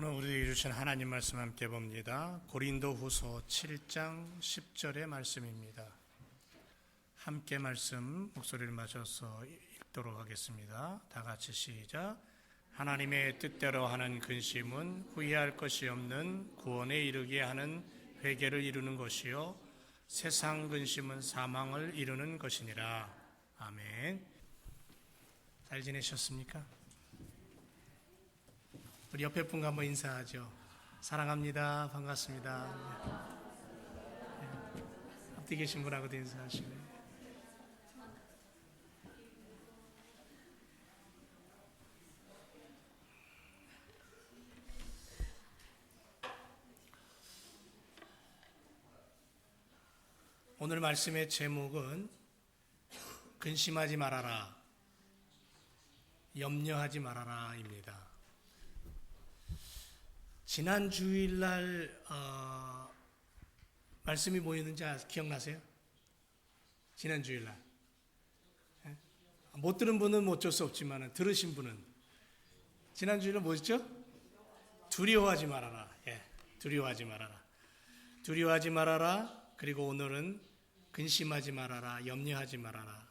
오늘 우리에게 주신 하나님 말씀 함께 봅니다. 고린도후서 7장 10절의 말씀입니다. 함께 말씀 목소리를 맞춰서 읽도록 하겠습니다. 다 같이 시작. 하나님의 뜻대로 하는 근심은 후회할 것이 없는 구원에 이르게 하는 회개를 이루는 것이요 세상 근심은 사망을 이루는 것이니라. 아멘. 잘 지내셨습니까? 우리 옆에 분과 한번 인사하죠. 사랑합니다. 반갑습니다. 네. 앞뒤 계신 분하고도 인사하시고요. 오늘 말씀의 제목은 근심하지 말아라, 염려하지 말아라입니다. 지난 주일날 말씀이 뭐였는지 기억나세요? 지난 주일날 못 들은 분은 어쩔 수 없지만 들으신 분은 지난 주일날 뭐였죠? 두려워하지 말아라. 두려워하지 말아라. 두려워하지 말아라. 그리고 오늘은 근심하지 말아라. 염려하지 말아라.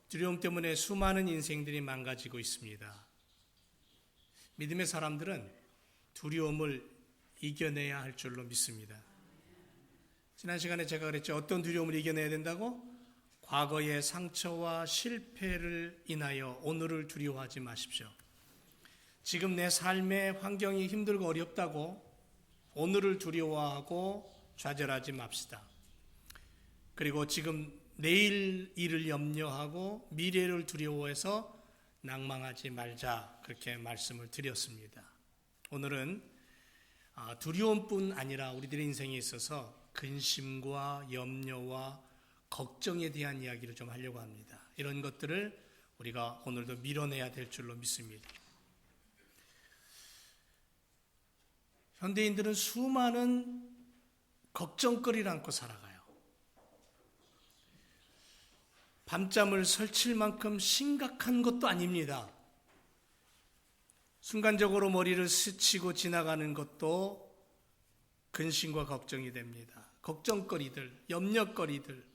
두려움 때문에 수많은 인생들이 망가지고 있습니다. 믿음의 사람들은 두려움을 이겨내야 할 줄로 믿습니다. 지난 시간에 제가 그랬죠. 어떤 두려움을 이겨내야 된다고? 과거의 상처와 실패를 인하여 오늘을 두려워하지 마십시오. 지금 내 삶의 환경이 힘들고 어렵다고 오늘을 두려워하고 좌절하지 맙시다. 그리고 지금 내일 일을 염려하고 미래를 두려워해서 낭망하지 말자, 그렇게 말씀을 드렸습니다. 오늘은 두려움뿐 아니라 우리들의 인생에 있어서 근심과 염려와 걱정에 대한 이야기를 좀 하려고 합니다. 이런 것들을 우리가 오늘도 밀어내야 될 줄로 믿습니다. 현대인들은 수많은 걱정거리를 안고 살아가요. 밤잠을 설칠 만큼 심각한 것도 아닙니다. 순간적으로 머리를 스치고 지나가는 것도 근심과 걱정이 됩니다. 걱정거리들, 염려거리들.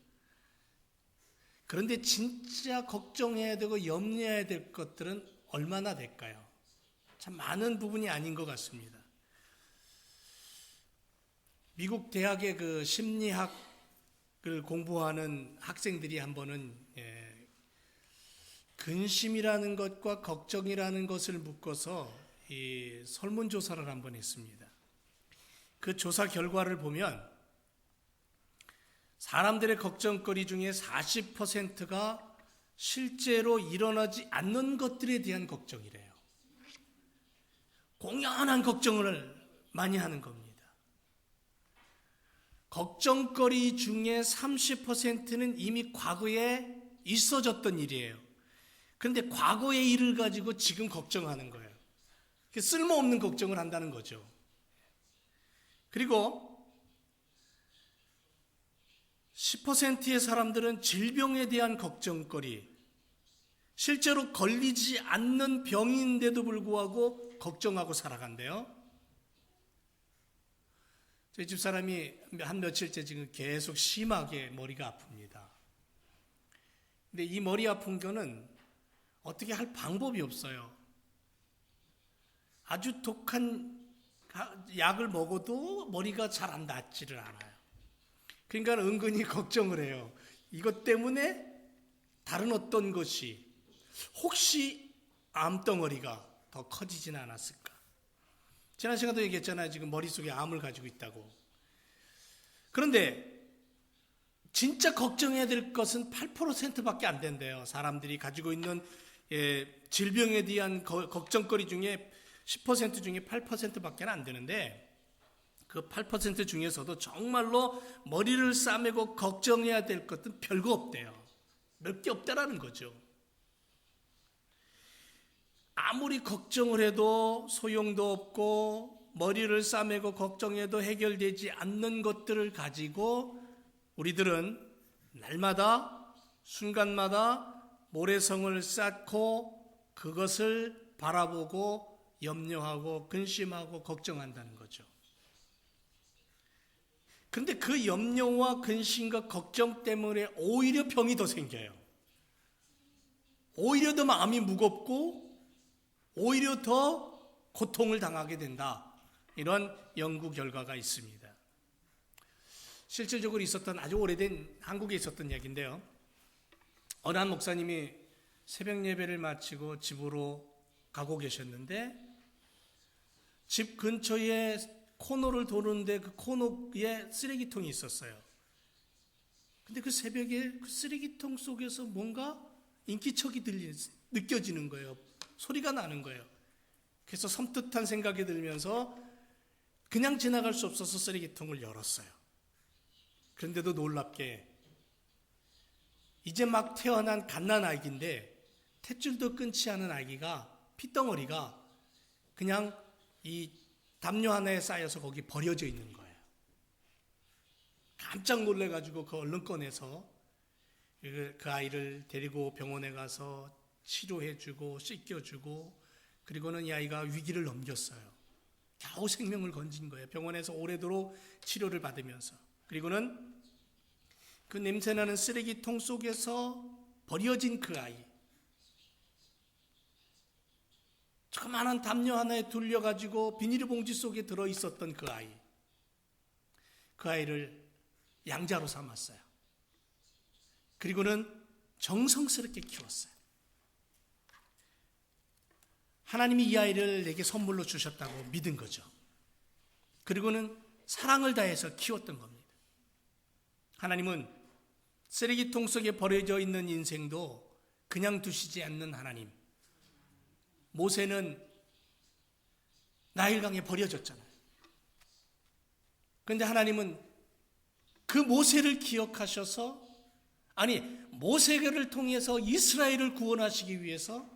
그런데 진짜 걱정해야 되고 염려해야 될 것들은 얼마나 될까요? 참 많은 부분이 아닌 것 같습니다. 미국 대학의 그 심리학을 공부하는 학생들이 한 번은 근심이라는 것과 걱정이라는 것을 묶어서 이 설문조사를 한번 했습니다. 그 조사 결과를 보면 사람들의 걱정거리 중에 40%가 실제로 일어나지 않는 것들에 대한 걱정이래요. 공연한 걱정을 많이 하는 겁니다. 걱정거리 중에 30%는 이미 과거에 있어졌던 일이에요. 그런데 과거의 일을 가지고 지금 걱정하는 거예요. 쓸모없는 걱정을 한다는 거죠. 그리고 10%의 사람들은 질병에 대한 걱정거리, 실제로 걸리지 않는 병인데도 불구하고 걱정하고 살아간대요. 저희 집사람이 한 며칠째 지금 계속 심하게 머리가 아픕니다. 근데 이 머리 아픈 거는 어떻게 할 방법이 없어요. 아주 독한 약을 먹어도 머리가 잘 안 낫지를 않아요. 그러니까 은근히 걱정을 해요. 이것 때문에 다른 어떤 것이 혹시 암덩어리가 더 커지지는 않았을까. 지난 시간도 얘기했잖아요. 지금 머릿속에 암을 가지고 있다고. 그런데 진짜 걱정해야 될 것은 8%밖에 안 된대요. 사람들이 가지고 있는 질병에 대한 걱정거리 중에 10% 중에 8%밖에 안 되는데 그 8% 중에서도 정말로 머리를 싸매고 걱정해야 될 것은 별거 없대요. 몇 개 없다라는 거죠. 아무리 걱정을 해도 소용도 없고 머리를 싸매고 걱정해도 해결되지 않는 것들을 가지고 우리들은 날마다 순간마다 모래성을 쌓고 그것을 바라보고 염려하고 근심하고 걱정한다는 거죠. 그런데 그 염려와 근심과 걱정 때문에 오히려 병이 더 생겨요. 오히려 더 마음이 무겁고 오히려 더 고통을 당하게 된다. 이런 연구 결과가 있습니다. 실질적으로 있었던 아주 오래된 한국에 있었던 얘기인데요. 어느 한 목사님이 새벽 예배를 마치고 집으로 가고 계셨는데 집 근처에 코너를 도는데 그 코너에 쓰레기통이 있었어요. 근데 그 새벽에 그 쓰레기통 속에서 뭔가 인기척이 느껴지는 거예요. 소리가 나는 거예요. 그래서 섬뜩한 생각이 들면서 그냥 지나갈 수 없어서 쓰레기통을 열었어요. 그런데도 놀랍게 이제 막 태어난 갓난아기인데 탯줄도 끊지 않은 아기가 핏덩어리가 그냥 이 담요 하나에 쌓여서 거기 버려져 있는 거예요. 깜짝 놀래가지고 그 얼른 꺼내서 그 아이를 데리고 병원에 가서 치료해주고 씻겨주고 그리고는 이 아이가 위기를 넘겼어요. 겨우 생명을 건진 거예요. 병원에서 오래도록 치료를 받으면서. 그리고는 그 냄새나는 쓰레기통 속에서 버려진 그 아이, 조그마한 담요 하나에 둘려가지고 비닐봉지 속에 들어있었던 그 아이를 양자로 삼았어요. 그리고는 정성스럽게 키웠어요. 하나님이 이 아이를 내게 선물로 주셨다고 믿은 거죠. 그리고는 사랑을 다해서 키웠던 겁니다. 하나님은 쓰레기통 속에 버려져 있는 인생도 그냥 두시지 않는 하나님. 모세는 나일강에 버려졌잖아요. 그런데 하나님은 그 모세를 기억하셔서 모세를 통해서 이스라엘을 구원하시기 위해서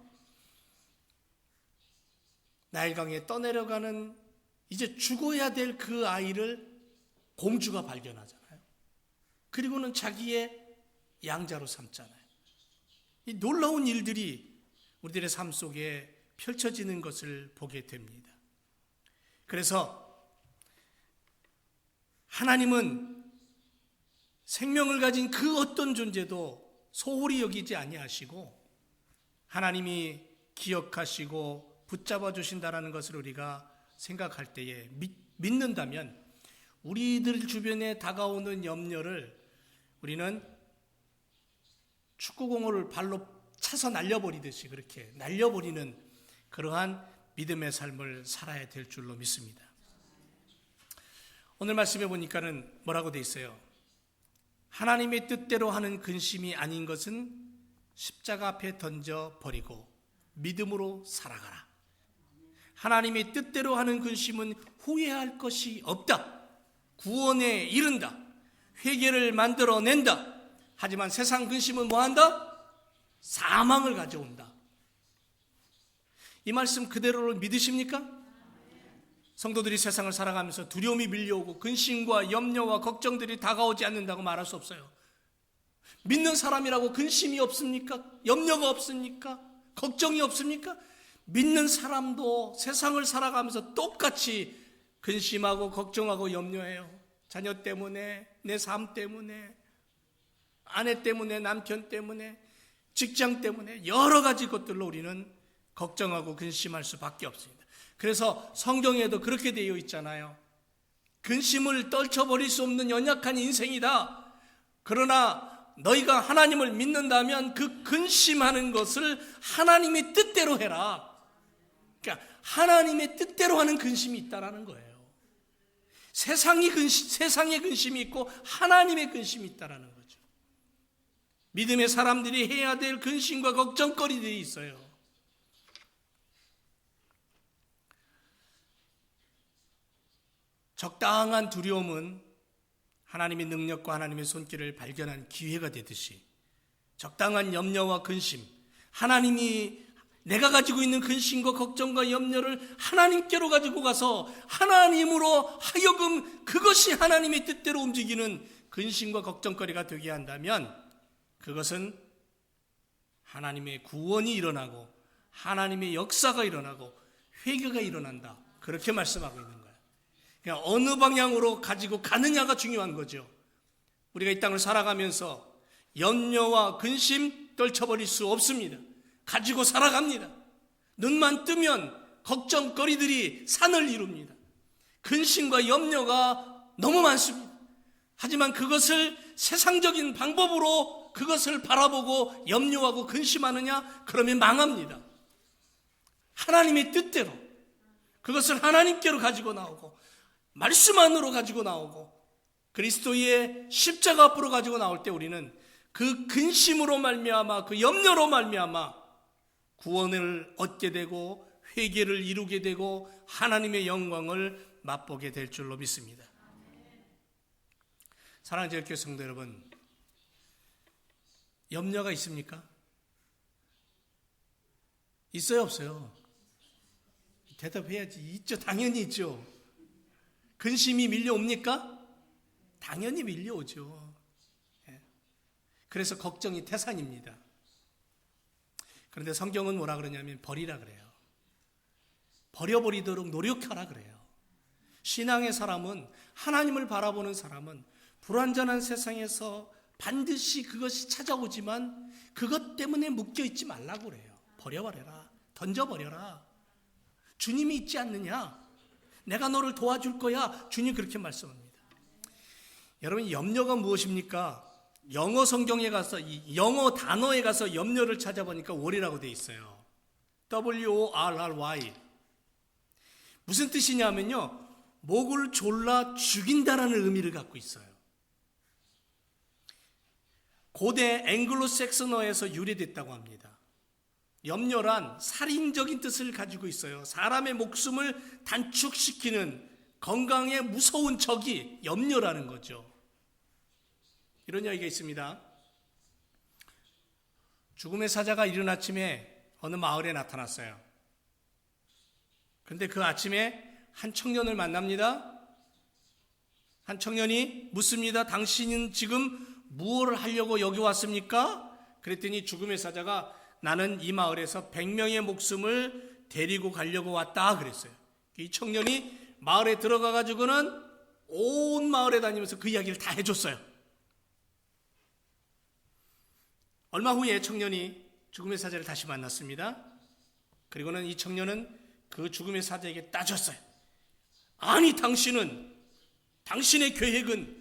나일강에 떠내려가는 이제 죽어야 될 그 아이를 공주가 발견하잖아요. 그리고는 자기의 양자로 삼잖아요. 이 놀라운 일들이 우리들의 삶 속에 펼쳐지는 것을 보게 됩니다. 그래서 하나님은 생명을 가진 그 어떤 존재도 소홀히 여기지 아니하시고 하나님이 기억하시고 붙잡아 주신다라는 것을 우리가 생각할 때에 믿는다면 우리들 주변에 다가오는 염려를 우리는 축구공을 발로 차서 날려버리듯이 그렇게 날려버리는 그러한 믿음의 삶을 살아야 될 줄로 믿습니다. 오늘 말씀해 보니까는 뭐라고 돼 있어요? 하나님의 뜻대로 하는 근심이 아닌 것은 십자가 앞에 던져버리고 믿음으로 살아가라. 하나님의 뜻대로 하는 근심은 후회할 것이 없다. 구원에 이른다. 회개를 만들어낸다. 하지만 세상 근심은 뭐한다? 사망을 가져온다. 이 말씀 그대로를 믿으십니까? 성도들이 세상을 살아가면서 두려움이 밀려오고 근심과 염려와 걱정들이 다가오지 않는다고 말할 수 없어요. 믿는 사람이라고 근심이 없습니까? 염려가 없습니까? 걱정이 없습니까? 믿는 사람도 세상을 살아가면서 똑같이 근심하고 걱정하고 염려해요. 자녀 때문에, 내 삶 때문에, 아내 때문에, 남편 때문에, 직장 때문에 여러 가지 것들로 우리는 걱정하고 근심할 수밖에 없습니다. 그래서 성경에도 그렇게 되어 있잖아요. 근심을 떨쳐버릴 수 없는 연약한 인생이다. 그러나 너희가 하나님을 믿는다면 그 근심하는 것을 하나님의 뜻대로 해라. 그러니까 하나님의 뜻대로 하는 근심이 있다라는 거예요. 세상의 근심이 있고 하나님의 근심이 있다라는 거죠. 믿음의 사람들이 해야 될 근심과 걱정거리들이 있어요. 적당한 두려움은 하나님의 능력과 하나님의 손길을 발견한 기회가 되듯이 적당한 염려와 근심, 하나님이 내가 가지고 있는 근심과 걱정과 염려를 하나님께로 가지고 가서 하나님으로 하여금 그것이 하나님의 뜻대로 움직이는 근심과 걱정거리가 되게 한다면 그것은 하나님의 구원이 일어나고 하나님의 역사가 일어나고 회개가 일어난다. 그렇게 말씀하고 있는 거예요. 그러니까 어느 방향으로 가지고 가느냐가 중요한 거죠. 우리가 이 땅을 살아가면서 염려와 근심 떨쳐버릴 수 없습니다. 가지고 살아갑니다. 눈만 뜨면 걱정거리들이 산을 이룹니다. 근심과 염려가 너무 많습니다. 하지만 그것을 세상적인 방법으로 그것을 바라보고 염려하고 근심하느냐? 그러면 망합니다. 하나님의 뜻대로 그것을 하나님께로 가지고 나오고 말씀 안으로 가지고 나오고 그리스도의 십자가 앞으로 가지고 나올 때 우리는 그 근심으로 말미암아 그 염려로 말미암아 구원을 얻게 되고 회개를 이루게 되고 하나님의 영광을 맛보게 될 줄로 믿습니다. 사랑하는 제일교회 성도 여러분, 염려가 있습니까? 있어요, 없어요? 대답해야지. 있죠. 당연히 있죠. 근심이 밀려옵니까? 당연히 밀려오죠. 그래서 걱정이 태산입니다. 그런데 성경은 뭐라 그러냐면 버리라 그래요. 버려버리도록 노력하라 그래요. 신앙의 사람은, 하나님을 바라보는 사람은 불완전한 세상에서 반드시 그것이 찾아오지만 그것 때문에 묶여있지 말라고 그래요. 버려버려라. 던져버려라. 주님이 있지 않느냐? 내가 너를 도와줄 거야. 주님 그렇게 말씀합니다. 여러분, 염려가 무엇입니까? 영어 성경에 가서, 이 영어 단어에 가서 염려를 찾아보니까 worry라고 되어 있어요. W-O-R-R-Y. 무슨 뜻이냐면요, 목을 졸라 죽인다라는 의미를 갖고 있어요. 고대 앵글로색슨어에서 유래됐다고 합니다. 염려란 살인적인 뜻을 가지고 있어요. 사람의 목숨을 단축시키는 건강에 무서운 적이 염려라는 거죠. 이런 이야기가 있습니다. 죽음의 사자가 이른 아침에 어느 마을에 나타났어요. 그런데 그 아침에 한 청년을 만납니다. 한 청년이 묻습니다. 당신은 지금 무엇을 하려고 여기 왔습니까? 그랬더니 죽음의 사자가 나는 이 마을에서 100명의 목숨을 데리고 가려고 왔다 그랬어요. 이 청년이 마을에 들어가 가지고는 온 마을에 다니면서 그 이야기를 다 해줬어요. 얼마 후에 청년이 죽음의 사자를 다시 만났습니다. 그리고는 이 청년은 그 죽음의 사자에게 따졌어요. 아니, 당신의 계획은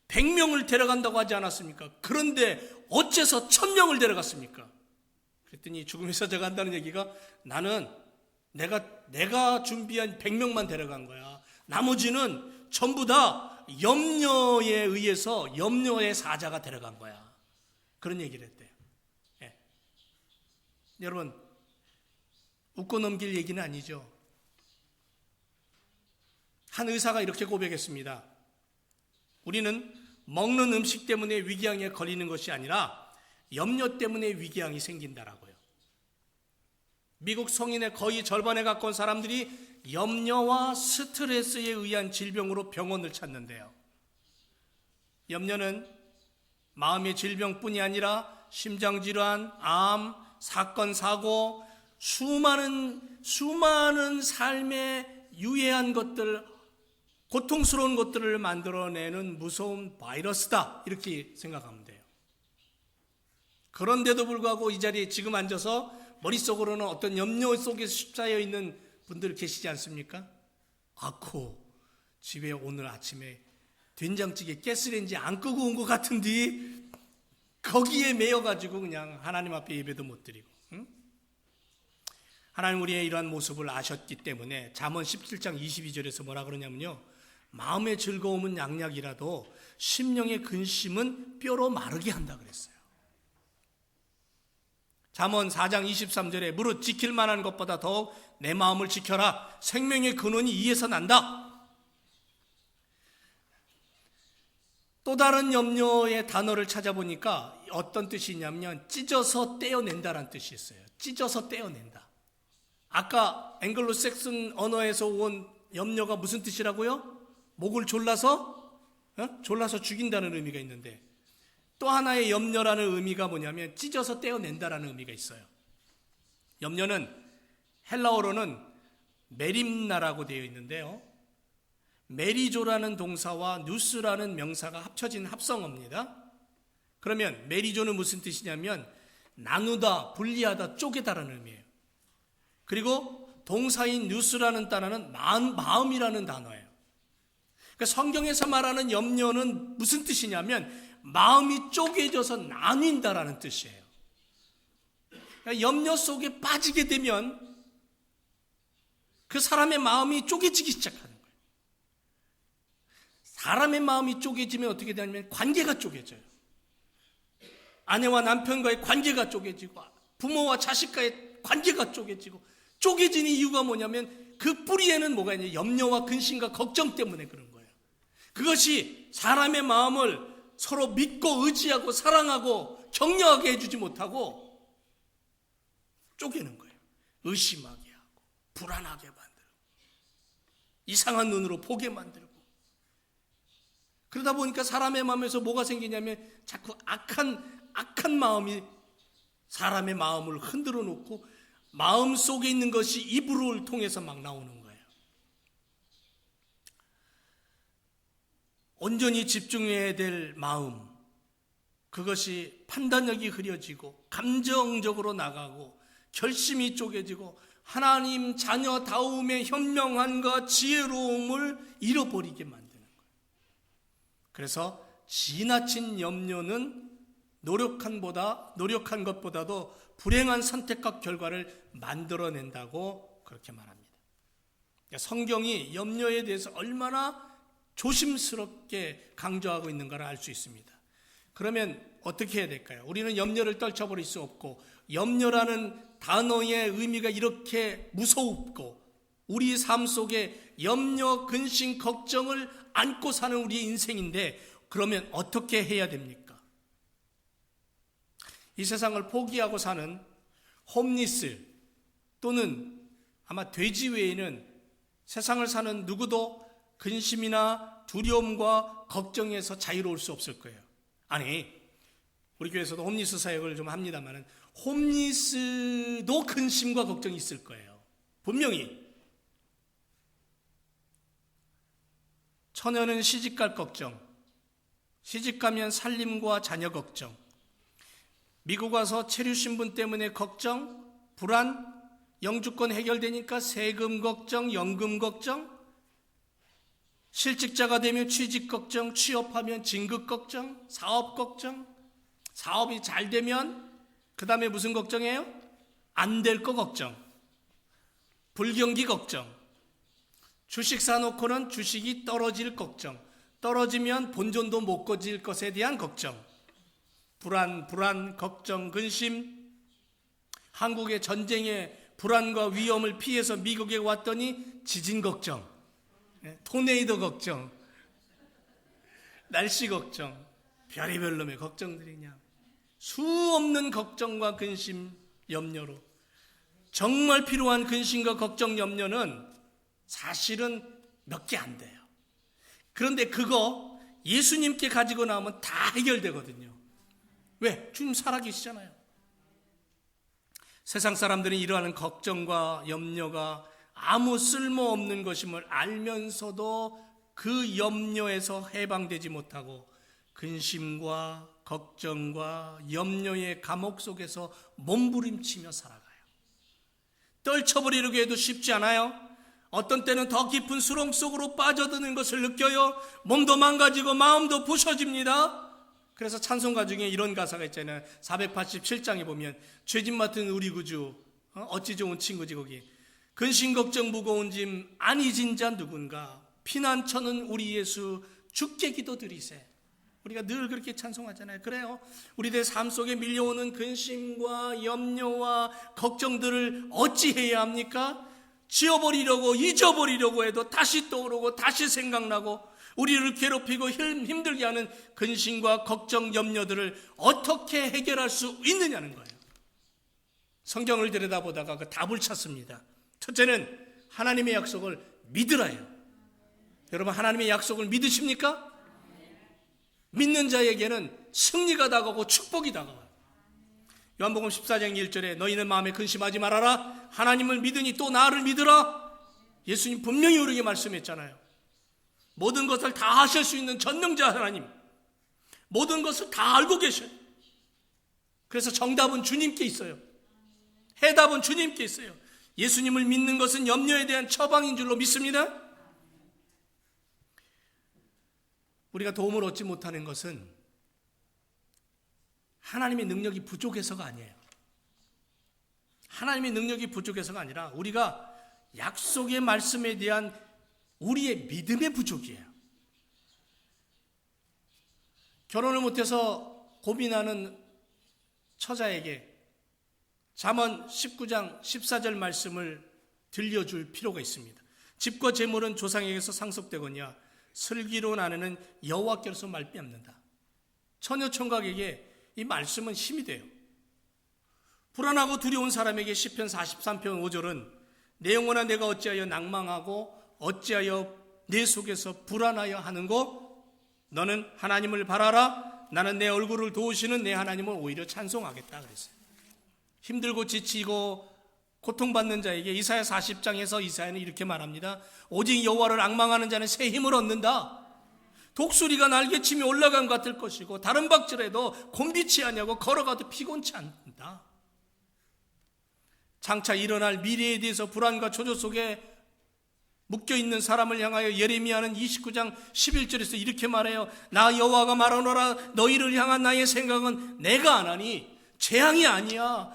100명을 데려간다고 하지 않았습니까? 그런데 어째서 1000명을 데려갔습니까? 그랬더니 죽음의 사자가 한다는 얘기가 나는 내가 준비한 100명만 데려간 거야. 나머지는 전부 다 염려에 의해서 염려의 사자가 데려간 거야. 그런 얘기를 했대요. 예. 여러분, 웃고 넘길 얘기는 아니죠. 한 의사가 이렇게 고백했습니다. 우리는 먹는 음식 때문에 위궤양에 걸리는 것이 아니라 염려 때문에 위궤양이 생긴다라고요. 미국 성인의 거의 절반에 가까운 사람들이 염려와 스트레스에 의한 질병으로 병원을 찾는데요. 염려는 마음의 질병뿐이 아니라 심장질환, 암, 사건, 사고, 수많은 삶에 유해한 것들, 고통스러운 것들을 만들어내는 무서운 바이러스다, 이렇게 생각하면 돼요. 그런데도 불구하고 이 자리에 지금 앉아서 머릿속으로는 어떤 염려 속에 휩싸여 있는 분들 계시지 않습니까? 아코, 집에 오늘 아침에 된장찌개 가스레인지 안 끄고 온 것 같은데 거기에 매여가지고 그냥 하나님 앞에 예배도 못 드리고, 응? 하나님 우리의 이러한 모습을 아셨기 때문에 잠언 17장 22절에서 뭐라 그러냐면요, 마음의 즐거움은 양약이라도 심령의 근심은 뼈로 마르게 한다 그랬어요. 잠언 4장 23절에 무릇 지킬 만한 것보다 더욱 내 마음을 지켜라. 생명의 근원이 이에서 난다. 또 다른 염려의 단어를 찾아보니까 어떤 뜻이 있냐면 찢어서 떼어낸다라는 뜻이 있어요. 찢어서 떼어낸다. 아까 앵글로색슨 언어에서 온 염려가 무슨 뜻이라고요? 목을 졸라서 죽인다는 의미가 있는데, 또 하나의 염려라는 의미가 뭐냐면 찢어서 떼어낸다라는 의미가 있어요. 염려는 헬라어로는 메림나라고 되어 있는데요. 메리조라는 동사와 누스라는 명사가 합쳐진 합성어입니다. 그러면 메리조는 무슨 뜻이냐면 나누다, 분리하다, 쪼개다라는 의미예요. 그리고 동사인 누스라는 단어는 마음이라는 단어예요. 그러니까 성경에서 말하는 염려는 무슨 뜻이냐면 마음이 쪼개져서 나뉜다라는 뜻이에요. 그러니까 염려 속에 빠지게 되면 그 사람의 마음이 쪼개지기 시작하는 거예요. 사람의 마음이 쪼개지면 어떻게 되냐면 관계가 쪼개져요. 아내와 남편과의 관계가 쪼개지고 부모와 자식과의 관계가 쪼개지고, 쪼개지는 이유가 뭐냐면 그 뿌리에는 뭐가 있냐, 염려와 근심과 걱정 때문에 그런 거예요. 그것이 사람의 마음을 서로 믿고 의지하고 사랑하고 격려하게 해주지 못하고 쪼개는 거예요. 의심하게 하고 불안하게 만들고 이상한 눈으로 보게 만들고, 그러다 보니까 사람의 마음에서 뭐가 생기냐면 자꾸 악한 마음이 사람의 마음을 흔들어 놓고 마음 속에 있는 것이 입으로를 통해서 막 나오는 거예요. 온전히 집중해야 될 마음, 그것이 판단력이 흐려지고 감정적으로 나가고 결심이 쪼개지고 하나님 자녀다움의 현명함과 지혜로움을 잃어버리게 만드는 거예요. 그래서 지나친 염려는 노력한 것보다도 불행한 선택과 결과를 만들어낸다고 그렇게 말합니다. 성경이 염려에 대해서 얼마나 조심스럽게 강조하고 있는가를 알 수 있습니다. 그러면 어떻게 해야 될까요? 우리는 염려를 떨쳐버릴 수 없고, 염려라는 단어의 의미가 이렇게 무섭고 우리 삶 속에 염려, 근심, 걱정을 안고 사는 우리의 인생인데, 그러면 어떻게 해야 됩니까? 이 세상을 포기하고 사는 홈리스 또는 아마 돼지 외에는 세상을 사는 누구도 근심이나 두려움과 걱정에서 자유로울 수 없을 거예요. 아니, 우리 교회에서도 홈리스 사역을 좀 합니다만 홈리스도 근심과 걱정이 있을 거예요. 분명히. 처녀는 시집갈 걱정, 시집가면 살림과 자녀 걱정, 미국 와서 체류 신분 때문에 걱정, 불안, 영주권 해결되니까 세금 걱정, 연금 걱정, 실직자가 되면 취직 걱정, 취업하면 진급 걱정, 사업 걱정, 사업이 잘 되면 그 다음에 무슨 걱정이에요? 안 될 거 걱정, 불경기 걱정, 주식 사놓고는 주식이 떨어질 걱정, 떨어지면 본전도 못 거질 것에 대한 걱정, 불안, 걱정, 근심, 한국의 전쟁의 불안과 위험을 피해서 미국에 왔더니 지진 걱정, 토네이도 걱정, 날씨 걱정, 별의별 놈의 걱정들이 그냥 수 없는 걱정과 근심, 염려로, 정말 필요한 근심과 걱정, 염려는 사실은 몇 개 안 돼요. 그런데 그거 예수님께 가지고 나오면 다 해결되거든요. 왜? 주님 살아계시잖아요. 세상 사람들은 이러한 걱정과 염려가 아무 쓸모없는 것임을 알면서도 그 염려에서 해방되지 못하고 근심과 걱정과 염려의 감옥 속에서 몸부림치며 살아가요. 떨쳐버리려고 해도 쉽지 않아요. 어떤 때는 더 깊은 수렁 속으로 빠져드는 것을 느껴요. 몸도 망가지고 마음도 부셔집니다. 그래서 찬송가 중에 이런 가사가 있잖아요. 487장에 보면 죄짐 맡은 우리 구주, 어찌 좋은 친구지 거기. 근심 걱정 무거운 짐 안 잊은 자 누군가, 피난처는 우리 예수 주께 기도드리세. 우리가 늘 그렇게 찬송하잖아요. 그래요. 우리들 삶 속에 밀려오는 근심과 염려와 걱정들을 어찌 해야 합니까? 지워버리려고, 잊어버리려고 해도 다시 떠오르고 다시 생각나고 우리를 괴롭히고 힘들게 하는 근심과 걱정, 염려들을 어떻게 해결할 수 있느냐는 거예요. 성경을 들여다보다가 그 답을 찾습니다. 첫째는 하나님의 약속을 믿으라요. 여러분, 하나님의 약속을 믿으십니까? 믿는 자에게는 승리가 다가오고 축복이 다가와요. 요한복음 14장 1절에 너희는 마음에 근심하지 말아라. 하나님을 믿으니 또 나를 믿으라. 예수님 분명히 우리에게 말씀했잖아요. 모든 것을 다 하실 수 있는 전능자 하나님, 모든 것을 다 알고 계셔요. 그래서 정답은 주님께 있어요. 해답은 주님께 있어요. 예수님을 믿는 것은 염려에 대한 처방인 줄로 믿습니다. 우리가 도움을 얻지 못하는 것은 하나님의 능력이 부족해서가 아니에요. 하나님의 능력이 부족해서가 아니라 우리가 약속의 말씀에 대한 우리의 믿음의 부족이에요. 결혼을 못해서 고민하는 처자에게 잠언 19장 14절 말씀을 들려줄 필요가 있습니다. 집과 재물은 조상에게서 상속되거니와 슬기로운 아내는 여호와께로서 말미암는다. 처녀 총각에게 이 말씀은 힘이 돼요. 불안하고 두려운 사람에게 시편 43편 5절은 내 영혼아 내가 어찌하여 낭망하고 어찌하여 내 속에서 불안하여 하는고 너는 하나님을 바라라. 나는 내 얼굴을 도우시는 내 하나님을 오히려 찬송하겠다 그랬어요. 힘들고 지치고 고통받는 자에게 이사야 40장에서 이사야는 이렇게 말합니다. 오직 여호와를 앙망하는 자는 새 힘을 얻는다. 독수리가 날개치며 올라간 것 같을 것이고 다른 박질해도 곤비치 아니하고 걸어가도 피곤치 않는다. 장차 일어날 미래에 대해서 불안과 초조 속에 묶여있는 사람을 향하여 예레미야는 29장 11절에서 이렇게 말해요. 나 여호와가 말하노라. 너희를 향한 나의 생각은 내가 안 하니 재앙이 아니야,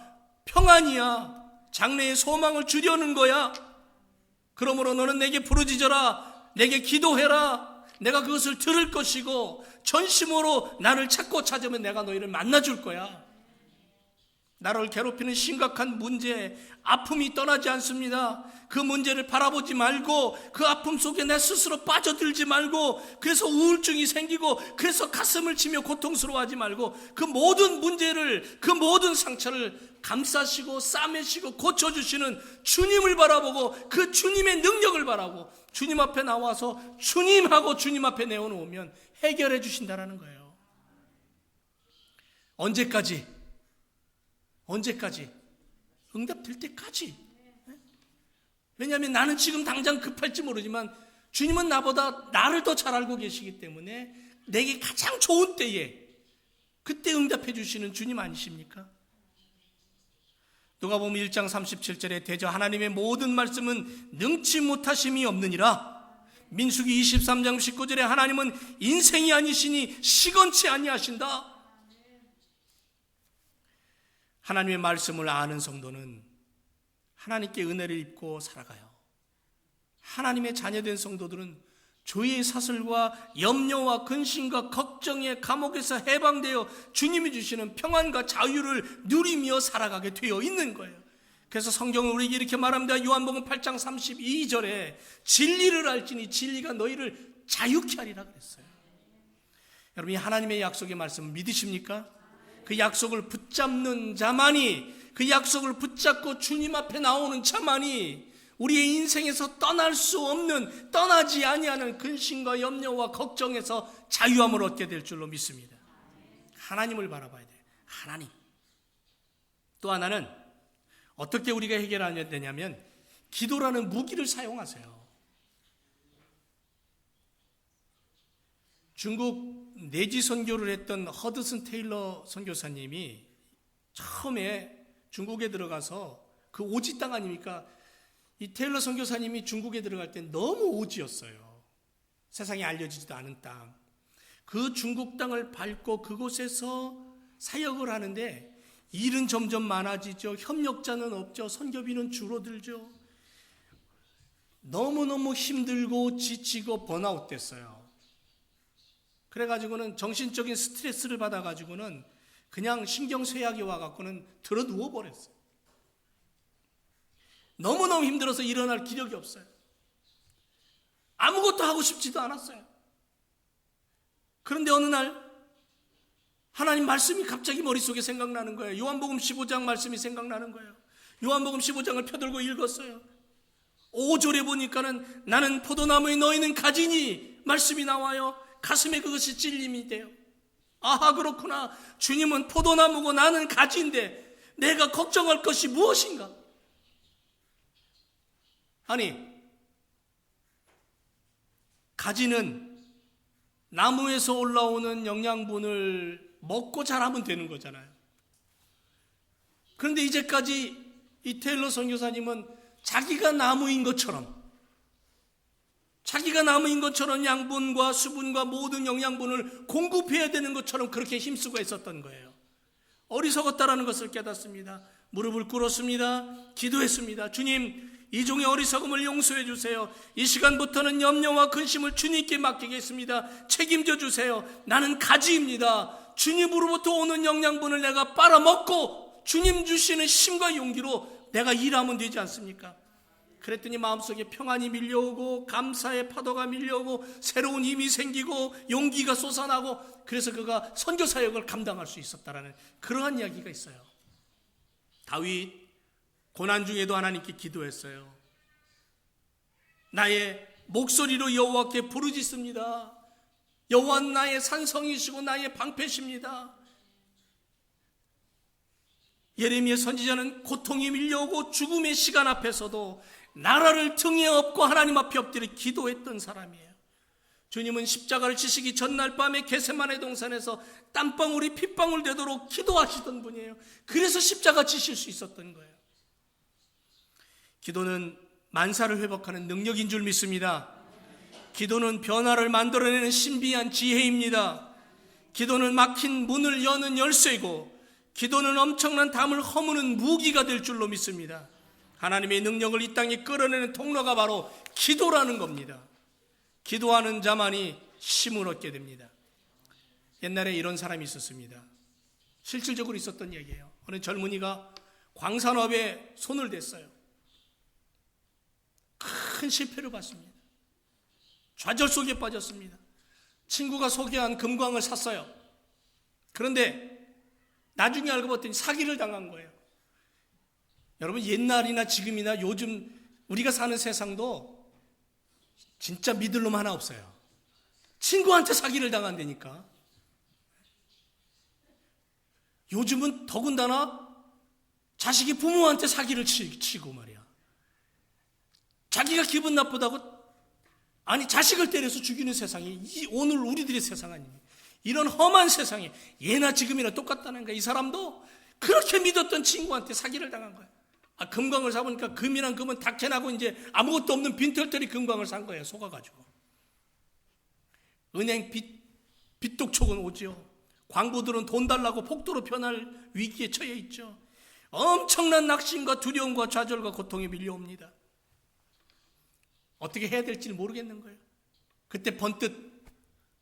평안이야, 장래의 소망을 주려는 거야. 그러므로 너는 내게 부르짖어라, 내게 기도해라. 내가 그것을 들을 것이고 전심으로 나를 찾고 찾으면 내가 너희를 만나줄 거야. 나를 괴롭히는 심각한 문제, 아픔이 떠나지 않습니다. 그 문제를 바라보지 말고 그 아픔 속에 내 스스로 빠져들지 말고 그래서 우울증이 생기고 그래서 가슴을 치며 고통스러워하지 말고 그 모든 문제를, 그 모든 상처를 감싸시고 싸매시고 고쳐주시는 주님을 바라보고 그 주님의 능력을 바라보고 주님 앞에 나와서 주님하고 주님 앞에 내어놓으면 해결해 주신다는 거예요. 언제까지? 응답될 때까지. 왜냐하면 나는 지금 당장 급할지 모르지만 주님은 나보다 나를 더 잘 알고 계시기 때문에 내게 가장 좋은 때에 그때 응답해 주시는 주님 아니십니까? 누가복음 1장 37절에 대저 하나님의 모든 말씀은 능치 못하심이 없느니라. 민수기 23장 19절에 하나님은 인생이 아니시니 시건치 아니하신다. 하나님의 말씀을 아는 성도는 하나님께 은혜를 입고 살아가요. 하나님의 자녀된 성도들은 죄의 사슬과 염려와 근심과 걱정의 감옥에서 해방되어 주님이 주시는 평안과 자유를 누리며 살아가게 되어 있는 거예요. 그래서 성경은 우리에게 이렇게 말합니다. 요한복음 8장 32절에 진리를 알지니 진리가 너희를 자유케 하리라 그랬어요. 여러분이 하나님의 약속의 말씀을 믿으십니까? 그 약속을 붙잡는 자만이, 그 약속을 붙잡고 주님 앞에 나오는 자만이 우리의 인생에서 떠날 수 없는, 떠나지 아니하는 근심과 염려와 걱정에서 자유함을 얻게 될 줄로 믿습니다. 하나님을 바라봐야 돼요. 하나님. 또 하나는 어떻게 우리가 해결하면 되냐면 기도라는 무기를 사용하세요. 중국 내지 선교를 했던 허드슨 테일러 선교사님이 처음에 중국에 들어가서 그 오지 땅 아닙니까? 이 테일러 선교사님이 중국에 들어갈 때 너무 오지였어요. 세상에 알려지지도 않은 땅. 그 중국 땅을 밟고 그곳에서 사역을 하는데 일은 점점 많아지죠. 협력자는 없죠. 선교비는 줄어들죠. 너무너무 힘들고 지치고 번아웃 됐어요. 그래가지고는 정신적인 스트레스를 받아가지고는 그냥 신경쇠약이 와갖고는 들어 누워버렸어요. 너무너무 힘들어서 일어날 기력이 없어요. 아무것도 하고 싶지도 않았어요. 그런데 어느 날 하나님 말씀이 갑자기 머릿속에 생각나는 거예요. 요한복음 15장 말씀이 생각나는 거예요. 요한복음 15장을 펴들고 읽었어요. 5절에 보니까는 나는 포도나무에 너희는 가지니 말씀이 나와요. 가슴에 그것이 찔림이 돼요. 아하, 그렇구나. 주님은 포도나무고 나는 가지인데 내가 걱정할 것이 무엇인가? 아니, 가지는 나무에서 올라오는 영양분을 먹고 자라면 되는 거잖아요. 그런데 이제까지 이 테일러 선교사님은 자기가 나무인 것처럼 양분과 수분과 모든 영양분을 공급해야 되는 것처럼 그렇게 힘쓰고 있었던 거예요. 어리석었다라는 것을 깨닫습니다. 무릎을 꿇었습니다. 기도했습니다. 주님, 이 종의 어리석음을 용서해 주세요. 이 시간부터는 염려와 근심을 주님께 맡기겠습니다. 책임져 주세요. 나는 가지입니다. 주님으로부터 오는 영양분을 내가 빨아먹고 주님 주시는 힘과 용기로 내가 일하면 되지 않습니까? 그랬더니 마음속에 평안이 밀려오고 감사의 파도가 밀려오고 새로운 힘이 생기고 용기가 솟아나고, 그래서 그가 선교사역을 감당할 수 있었다라는 그러한 이야기가 있어요. 다윗 고난 중에도 하나님께 기도했어요. 나의 목소리로 여호와께 부르짖습니다. 여호와는 나의 산성이시고 나의 방패십니다. 예레미야 선지자는 고통이 밀려오고 죽음의 시간 앞에서도 나라를 등에 업고 하나님 앞에 엎드려 기도했던 사람이에요. 주님은 십자가를 지시기 전날 밤에 겟세마네 동산에서 땀방울이 핏방울 되도록 기도하시던 분이에요. 그래서 십자가 지실 수 있었던 거예요. 기도는 만사를 회복하는 능력인 줄 믿습니다. 기도는 변화를 만들어내는 신비한 지혜입니다. 기도는 막힌 문을 여는 열쇠고, 기도는 엄청난 담을 허무는 무기가 될 줄로 믿습니다. 하나님의 능력을 이 땅에 끌어내는 통로가 바로 기도라는 겁니다. 기도하는 자만이 힘을 얻게 됩니다. 옛날에 이런 사람이 있었습니다. 실질적으로 있었던 얘기예요. 어느 젊은이가 광산업에 손을 댔어요. 큰 실패를 봤습니다. 좌절 속에 빠졌습니다. 친구가 소개한 금광을 샀어요. 그런데 나중에 알고 봤더니 사기를 당한 거예요. 여러분, 옛날이나 지금이나 요즘 우리가 사는 세상도 진짜 믿을 놈 하나 없어요. 친구한테 사기를 당한다니까. 요즘은 더군다나 자식이 부모한테 사기를 치고 말이야. 자기가 기분 나쁘다고, 아니 자식을 때려서 죽이는 세상이 오늘 우리들의 세상 아닙니까? 이런 험한 세상에 예나 지금이나 똑같다는 거야. 이 사람도 그렇게 믿었던 친구한테 사기를 당한 거야. 금광을 사보니까 금이랑 금은 다 캐나고 이제 아무것도 없는 빈털터리 금광을 산 거예요. 속아가지고. 은행 빚독촉은 오죠. 광부들은 돈 달라고 폭도로 변할 위기에 처해 있죠. 엄청난 낙심과 두려움과 좌절과 고통이 밀려옵니다. 어떻게 해야 될지를 모르겠는 거예요. 그때 번뜩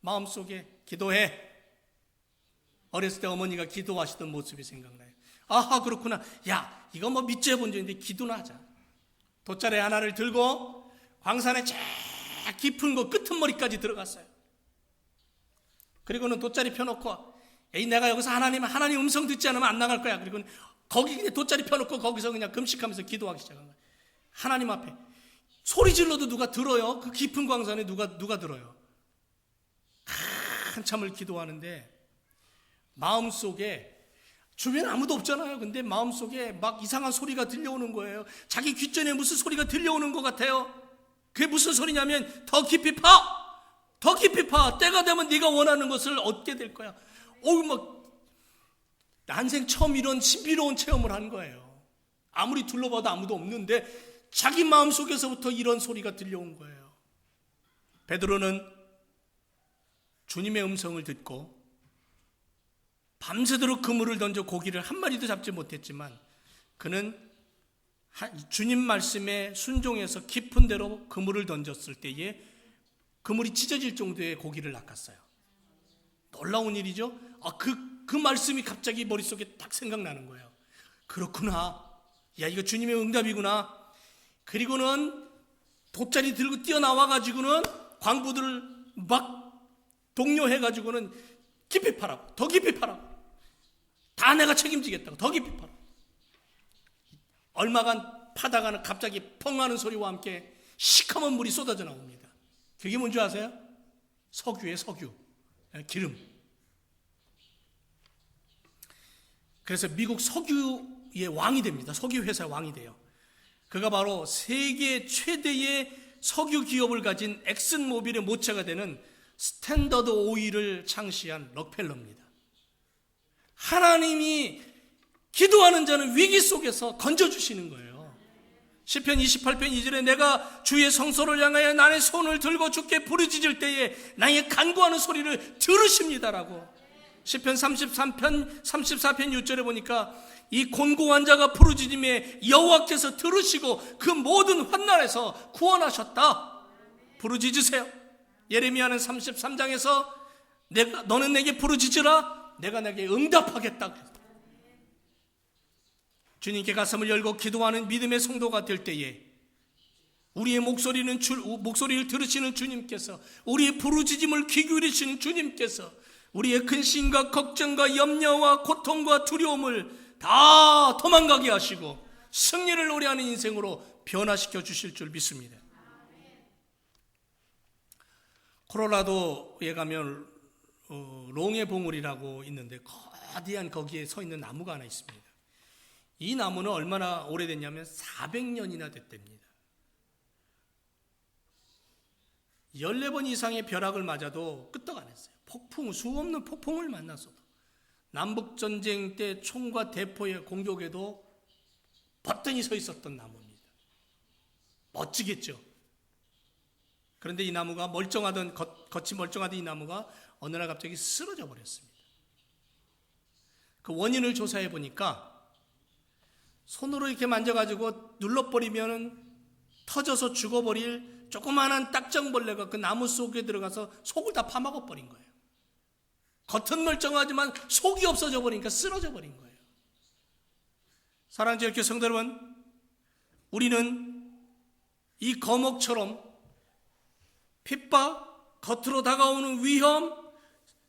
마음속에 기도해. 어렸을 때 어머니가 기도하시던 모습이 생각나요. 아하, 그렇구나. 야, 이거 뭐 믿지 해본 적인데 기도나 하자. 돗자리 하나를 들고 광산에 쫙 깊은 곳 끄트머리까지 들어갔어요. 그리고는 돗자리 펴놓고, 에이, 내가 여기서 하나님 음성 듣지 않으면 안 나갈 거야. 그리고 거기 그냥 돗자리 펴놓고 거기서 그냥 금식하면서 기도하기 시작한 거예요. 하나님 앞에. 소리 질러도 누가 들어요? 그 깊은 광산에 누가 들어요? 한참을 기도하는데 마음속에, 주변에 아무도 없잖아요. 근데 마음속에 막 이상한 소리가 들려오는 거예요. 자기 귓전에 무슨 소리가 들려오는 것 같아요. 그게 무슨 소리냐면 더 깊이 파! 더 깊이 파! 때가 되면 네가 원하는 것을 얻게 될 거야. 막 난생 처음 이런 신비로운 체험을 한 거예요. 아무리 둘러봐도 아무도 없는데 자기 마음속에서부터 이런 소리가 들려온 거예요. 베드로는 주님의 음성을 듣고 밤새도록 그물을 던져 고기를 한 마리도 잡지 못했지만, 그는 주님 말씀에 순종해서 깊은 데로 그물을 던졌을 때에 그물이 찢어질 정도의 고기를 낚았어요. 놀라운 일이죠. 그 말씀이 갑자기 머릿속에 딱 생각나는 거예요. 그렇구나. 야, 이거 주님의 응답이구나. 그리고는 돗자리 들고 뛰어나와가지고는 광부들을 막 독려해가지고는 깊이 파라고, 더 깊이 파라고, 다 내가 책임지겠다고, 더 깊이 파라고. 얼마간 파다가는 갑자기 펑 하는 소리와 함께 시커먼 물이 쏟아져 나옵니다. 그게 뭔지 아세요? 석유예요, 석유. 기름. 그래서 미국 석유의 왕이 됩니다. 석유 회사의 왕이 돼요. 그가 바로 세계 최대의 석유 기업을 가진 엑슨모빌의 모체가 되는 스탠더드 오일을 창시한 록펠러입니다. 하나님이 기도하는 자는 위기 속에서 건져주시는 거예요. 시편 28편 2절에 내가 주의 성소를 향하여 나의 손을 들고 주께 부르짖을 때에 나의 간구하는 소리를 들으십니다라고. 시편 33편 34편 6절에 보니까 이 곤고한 자가 부르짖음에 여호와께서 들으시고 그 모든 환난에서 구원하셨다. 부르짖으세요. 예레미야는 33장에서 너는 내게 부르짖으라 내가 내게 응답하겠다. 주님께 가슴을 열고 기도하는 믿음의 성도가 될 때에 우리의 목소리를 들으시는 주님께서, 우리의 부르짖음을 귀 기울이시는 주님께서 우리의 근심과 걱정과 염려와 고통과 두려움을 다 도망가게 하시고 승리를 노래하는 인생으로 변화시켜 주실 줄 믿습니다. 콜로라도에 가면 롱의 봉우리라고 있는데 거대한 거기에 서 있는 나무가 하나 있습니다. 이 나무는 얼마나 오래됐냐면 400년이나 됐답니다. 14번 이상의 벼락을 맞아도 끄떡 안 했어요. 수없는 폭풍을 만났어도, 남북전쟁 때 총과 대포의 공격에도 버튼히 서 있었던 나무입니다. 멋지겠죠? 그런데 이 나무가 겉이 멀쩡하던 이 나무가 어느 날 갑자기 쓰러져 버렸습니다. 그 원인을 조사해 보니까 손으로 이렇게 만져가지고 눌러버리면 터져서 죽어버릴 조그마한 딱정벌레가 그 나무 속에 들어가서 속을 다 파먹어버린 거예요. 겉은 멀쩡하지만 속이 없어져 버리니까 쓰러져 버린 거예요. 사랑하는 교회 성도 여러분, 우리는 이 거목처럼 핍박, 겉으로 다가오는 위험,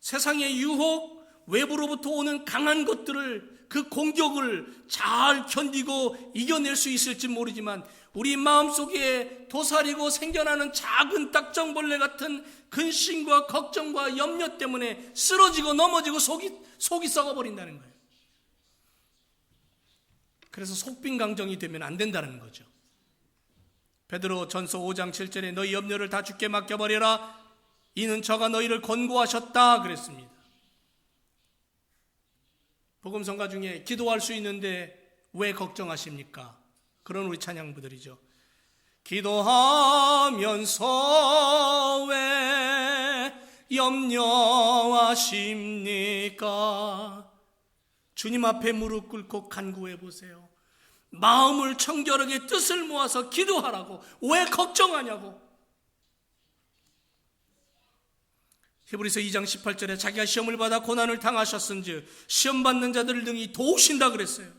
세상의 유혹, 외부로부터 오는 강한 것들을, 그 공격을 잘 견디고 이겨낼 수 있을지 모르지만 우리 마음속에 도사리고 생겨나는 작은 딱정벌레 같은 근심과 걱정과 염려 때문에 쓰러지고 넘어지고 속이 썩어버린다는 거예요. 그래서 속빈강정이 되면 안 된다는 거죠. 베드로 전서 5장 7절에 너희 염려를 다 주께 맡겨버려라. 이는 저가 너희를 권고하셨다 그랬습니다. 복음성가 중에 기도할 수 있는데 왜 걱정하십니까? 그런 우리 찬양부들이죠. 기도하면서 왜 염려하십니까? 주님 앞에 무릎 꿇고 간구해 보세요. 마음을 청결하게 뜻을 모아서 기도하라고. 왜 걱정하냐고. 히브리서 2장 18절에 자기가 시험을 받아 고난을 당하셨은즉 시험 받는 자들을 등이 도우신다 그랬어요.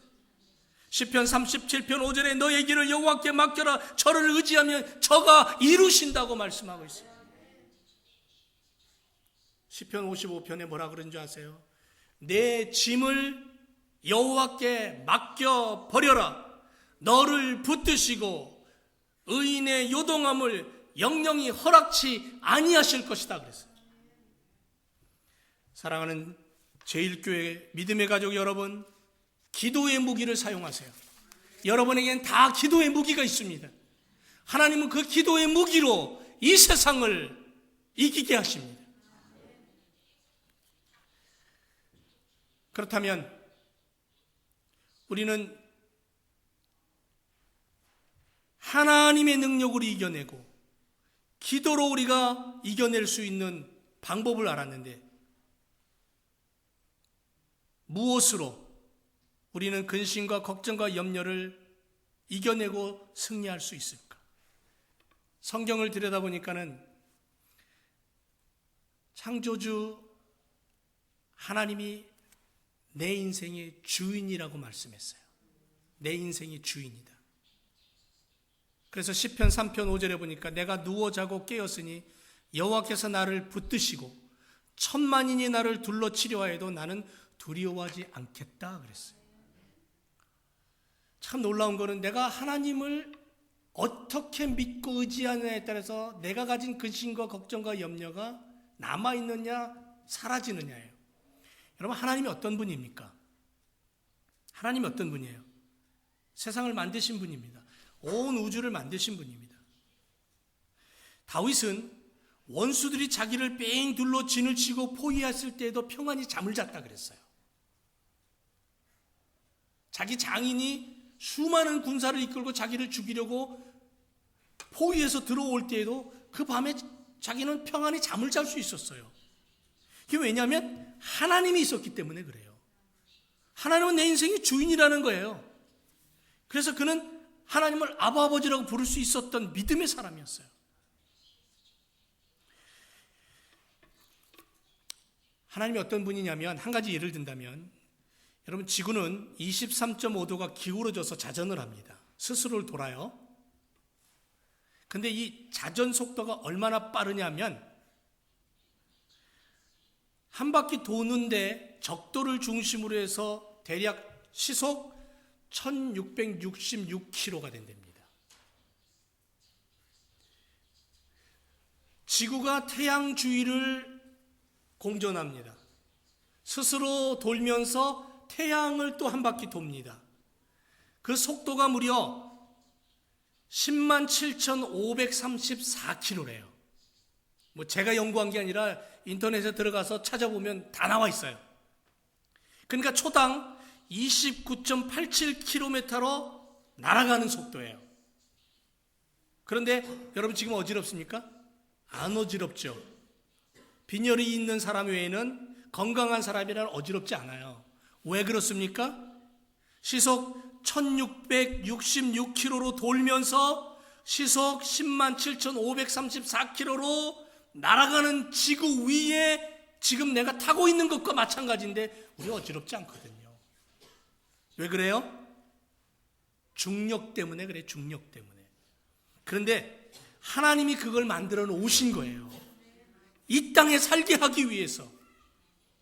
시편 37편 5절에 너의 길을 여호와께 맡겨라. 저를 의지하면 저가 이루신다고 말씀하고 있어요. 시편 55편에 뭐라 그런 줄 아세요? 내 짐을 여호와께 맡겨 버려라. 너를 붙드시고 의인의 요동함을 영영히 허락치 아니하실 것이다 그랬어요. 사랑하는 제1교회 믿음의 가족 여러분, 기도의 무기를 사용하세요. 여러분에겐 다 기도의 무기가 있습니다. 하나님은 그 기도의 무기로 이 세상을 이기게 하십니다. 그렇다면 우리는 하나님의 능력으로 이겨내고 기도로 우리가 이겨낼 수 있는 방법을 알았는데 무엇으로 우리는 근심과 걱정과 염려를 이겨내고 승리할 수 있을까? 성경을 들여다보니까는 창조주 하나님이 내 인생의 주인이라고 말씀했어요. 내 인생의 주인이다. 그래서 시편 3편 5절에 보니까 내가 누워 자고 깨었으니 여호와께서 나를 붙드시고 천만인이 나를 둘러치려 하여도 나는 두려워하지 않겠다 그랬어요. 참 놀라운 거는 내가 하나님을 어떻게 믿고 의지하느냐에 따라서 내가 가진 근심과 걱정과 염려가 남아있느냐 사라지느냐예요. 여러분, 하나님이 어떤 분입니까? 하나님이 어떤 분이에요? 세상을 만드신 분입니다. 온 우주를 만드신 분입니다. 다윗은 원수들이 자기를 뺑 둘러 진을 치고 포위했을 때에도 평안히 잠을 잤다 그랬어요. 자기 장인이 수많은 군사를 이끌고 자기를 죽이려고 포위해서 들어올 때에도 그 밤에 자기는 평안히 잠을 잘 수 있었어요. 그게 왜냐하면 하나님이 있었기 때문에 그래요. 하나님은 내 인생의 주인이라는 거예요. 그래서 그는 하나님을 아버지라고 부를 수 있었던 믿음의 사람이었어요. 하나님이 어떤 분이냐면, 한 가지 예를 든다면, 여러분, 지구는 23.5도가 기울어져서 자전을 합니다. 스스로를 돌아요. 근데 이 자전 속도가 얼마나 빠르냐면, 한 바퀴 도는데 적도를 중심으로 해서 대략 시속 1666km가 된답니다. 지구가 태양 주위를 공전합니다. 스스로 돌면서 태양을 또 한 바퀴 돕니다. 그 속도가 무려 107,534km래요. 뭐 제가 연구한 게 아니라 인터넷에 들어가서 찾아보면 다 나와 있어요. 그러니까 초당 29.87km로 날아가는 속도예요. 그런데 여러분 지금 어지럽습니까? 안 어지럽죠. 빈혈이 있는 사람 외에는 건강한 사람이란 어지럽지 않아요. 왜 그렇습니까? 시속 1666km로 돌면서 시속 107,534km로 날아가는 지구 위에 지금 내가 타고 있는 것과 마찬가지인데 우리 어지럽지 않거든요. 왜 그래요? 중력 때문에 그래, 중력 때문에. 그런데 하나님이 그걸 만들어 놓으신 거예요. 이 땅에 살게 하기 위해서.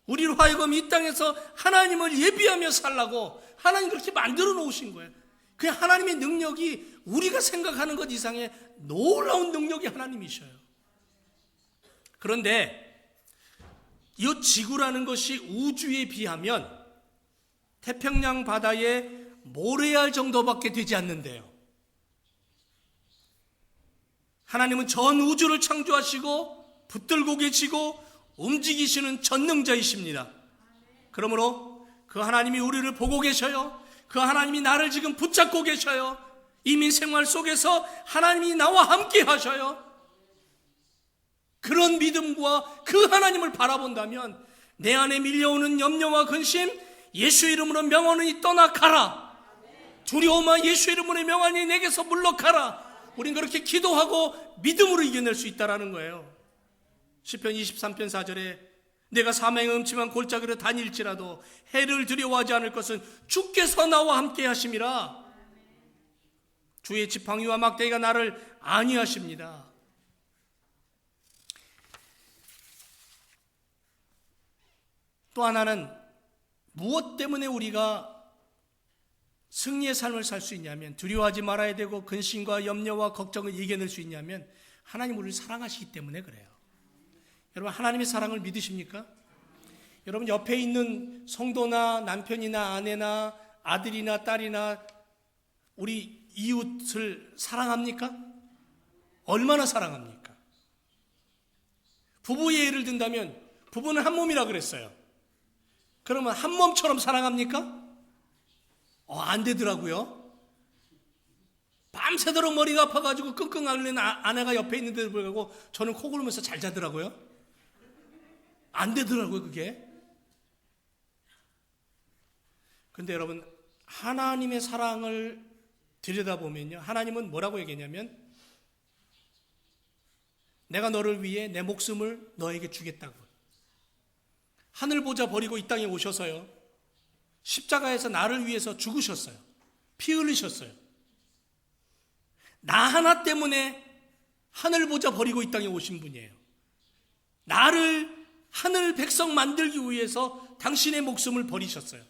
우리로 하여금 이 땅에서 하나님을 예비하며 살라고 하나님 그렇게 만들어 놓으신 거예요. 그 하나님의 능력이 우리가 생각하는 것 이상의 놀라운 능력이 하나님이셔요. 그런데 이 지구라는 것이 우주에 비하면 태평양 바다의 모래알 정도밖에 되지 않는데요. 하나님은 전 우주를 창조하시고 붙들고 계시고 움직이시는 전능자이십니다. 그러므로 그 하나님이 우리를 보고 계셔요. 그 하나님이 나를 지금 붙잡고 계셔요. 이민 생활 속에서 하나님이 나와 함께 하셔요. 그런 믿음과 그 하나님을 바라본다면 내 안에 밀려오는 염려와 근심, 예수 이름으로 명하노니 떠나가라. 두려움아 예수 이름으로 명하니 내게서 물러가라. 우린 그렇게 기도하고 믿음으로 이겨낼 수 있다는 거예요. 시편 23편 4절에 내가 사망의 음침한 골짜기로 다닐지라도 해를 두려워하지 않을 것은 주께서 나와 함께 하심이라. 주의 지팡이와 막대기가 나를 안위하십니다. 또 하나는 무엇 때문에 우리가 승리의 삶을 살 수 있냐면, 두려워하지 말아야 되고 근심과 염려와 걱정을 이겨낼 수 있냐면 하나님 우리를 사랑하시기 때문에 그래요. 여러분 하나님의 사랑을 믿으십니까? 여러분 옆에 있는 성도나 남편이나 아내나 아들이나 딸이나 우리 이웃을 사랑합니까? 얼마나 사랑합니까? 부부의 예를 든다면 부부는 한 몸이라 그랬어요. 그러면 한 몸처럼 사랑합니까? 안 되더라고요. 밤새도록 머리가 아파가지고 끙끙 앓는 아내가 옆에 있는데도 불구하고 저는 코 골면서 잘 자더라고요. 안 되더라고요, 그게. 근데 여러분, 하나님의 사랑을 들여다보면요, 하나님은 뭐라고 얘기했냐면, 내가 너를 위해 내 목숨을 너에게 주겠다고. 하늘 보자 버리고 이 땅에 오셔서요, 십자가에서 나를 위해서 죽으셨어요. 피 흘리셨어요. 나 하나 때문에 하늘 보자 버리고 이 땅에 오신 분이에요. 나를 하늘 백성 만들기 위해서 당신의 목숨을 버리셨어요.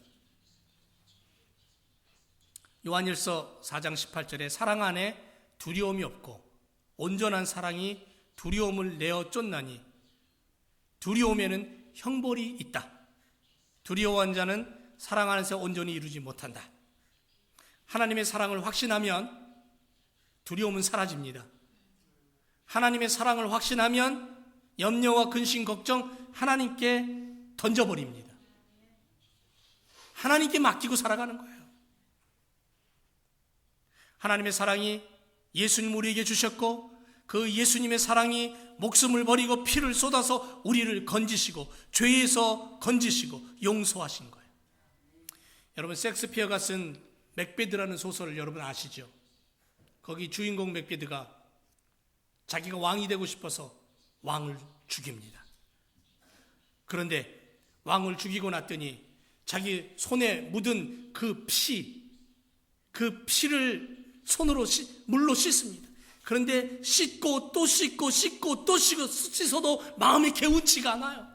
요한일서 4장 18절에 사랑 안에 두려움이 없고 온전한 사랑이 두려움을 내어 쫓나니 두려움에는 형벌이 있다. 두려워한 자는 사랑 안에서 온전히 이루지 못한다. 하나님의 사랑을 확신하면 두려움은 사라집니다. 하나님의 사랑을 확신하면 염려와 근심, 걱정 하나님께 던져버립니다. 하나님께 맡기고 살아가는 거예요. 하나님의 사랑이 예수님 우리에게 주셨고 그 예수님의 사랑이 목숨을 버리고 피를 쏟아서 우리를 건지시고 죄에서 건지시고 용서하신 거예요. 여러분, 셰익스피어가 쓴 맥베드라는 소설을 여러분 아시죠? 거기 주인공 맥베드가 자기가 왕이 되고 싶어서 왕을 죽입니다. 그런데 왕을 죽이고 났더니 자기 손에 묻은 그 피를 손으로 물로 씻습니다. 그런데 씻고 또 씻고 씻고 또 씻어도 마음이 개운치가 않아요.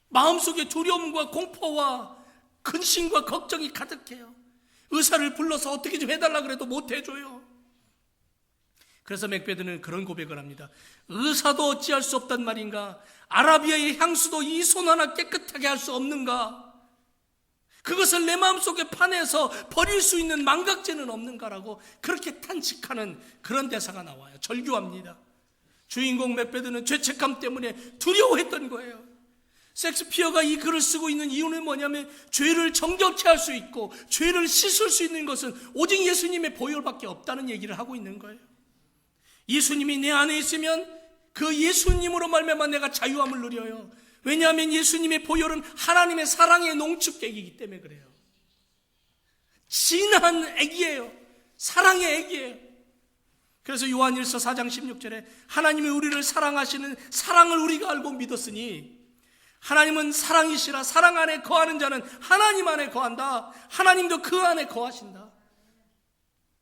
마음속에 두려움과 공포와 근심과 걱정이 가득해요. 의사를 불러서 어떻게 좀 해달라 그래도 못 해줘요. 그래서 맥베드는 그런 고백을 합니다. 의사도 어찌할 수 없단 말인가? 아라비아의 향수도 이 손 하나 깨끗하게 할 수 없는가? 그것을 내 마음속에 파내서 버릴 수 있는 망각죄는 없는가라고 그렇게 탄식하는 그런 대사가 나와요. 절규합니다. 주인공 맥베드는 죄책감 때문에 두려워했던 거예요. 셰익스피어가 이 글을 쓰고 있는 이유는 뭐냐면 죄를 정결케 할 수 있고 죄를 씻을 수 있는 것은 오직 예수님의 보혈밖에 없다는 얘기를 하고 있는 거예요. 예수님이 내 안에 있으면 그 예수님으로 말미암아 내가 자유함을 누려요. 왜냐하면 예수님의 보혈은 하나님의 사랑의 농축액이기 때문에 그래요. 진한 액이에요. 사랑의 액이에요. 그래서 요한일서 4장 16절에 하나님이 우리를 사랑하시는 사랑을 우리가 알고 믿었으니 하나님은 사랑이시라. 사랑 안에 거하는 자는 하나님 안에 거한다. 하나님도 그 안에 거하신다.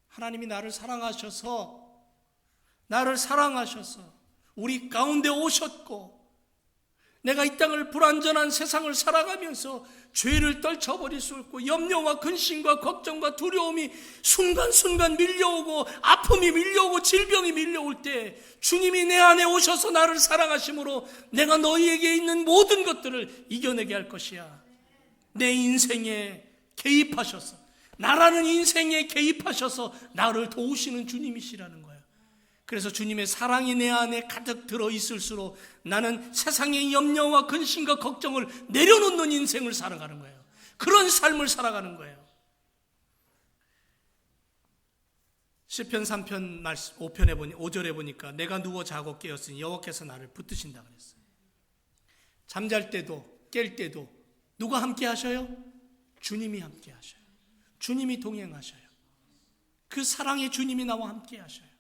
하나님이 나를 사랑하셔서 우리 가운데 오셨고 내가 이 땅을 불완전한 세상을 살아가면서 죄를 떨쳐버릴 수 없고 염려와 근심과 걱정과 두려움이 순간순간 밀려오고 아픔이 밀려오고 질병이 밀려올 때 주님이 내 안에 오셔서 나를 사랑하심으로 내가 너희에게 있는 모든 것들을 이겨내게 할 것이야. 내 인생에 개입하셔서 나라는 인생에 개입하셔서 나를 도우시는 주님이시라는 거예요. 그래서 주님의 사랑이 내 안에 가득 들어있을수록 나는 세상의 염려와 근심과 걱정을 내려놓는 인생을 살아가는 거예요. 그런 삶을 살아가는 거예요. 시편 3편 5절에 보니까 내가 누워 자고 깨었으니 여호와께서 나를 붙드신다 그랬어요. 잠잘 때도 깰 때도 누가 함께 하셔요? 주님이 함께 하셔요. 주님이 동행하셔요. 그 사랑의 주님이 나와 함께 하셔요.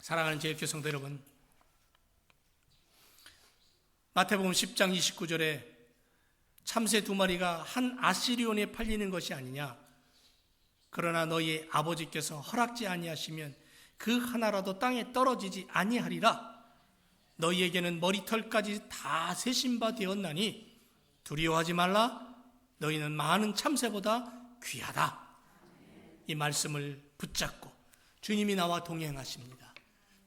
사랑하는 제일교회 성도 여러분, 마태복음 10장 29절에 참새 2마리가 한 아시리온에 팔리는 것이 아니냐. 그러나 너희 아버지께서 허락지 아니하시면 그 하나라도 땅에 떨어지지 아니하리라. 너희에게는 머리털까지 다 세신 바 되었나니 두려워하지 말라. 너희는 많은 참새보다 귀하다. 이 말씀을 붙잡고 주님이 나와 동행하십니다.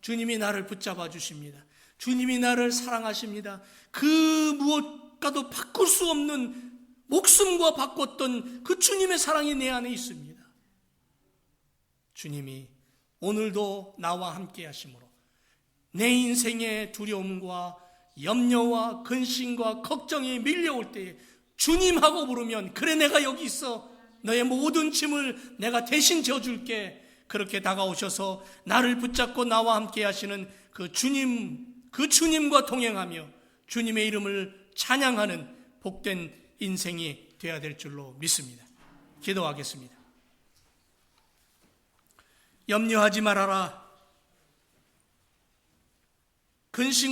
주님이 나를 붙잡아 주십니다. 주님이 나를 사랑하십니다. 그 무엇과도 바꿀 수 없는 목숨과 바꿨던 그 주님의 사랑이 내 안에 있습니다. 주님이 오늘도 나와 함께 하심으로 내 인생의 두려움과 염려와 근심과 걱정이 밀려올 때에 주님하고 부르면 그래 내가 여기 있어. 너의 모든 짐을 내가 대신 져줄게. 그렇게 다가오셔서 나를 붙잡고 나와 함께 하시는 그 주님과 동행하며 주님의 이름을 찬양하는 복된 인생이 되어야 될 줄로 믿습니다. 기도하겠습니다. 염려하지 말아라. 근심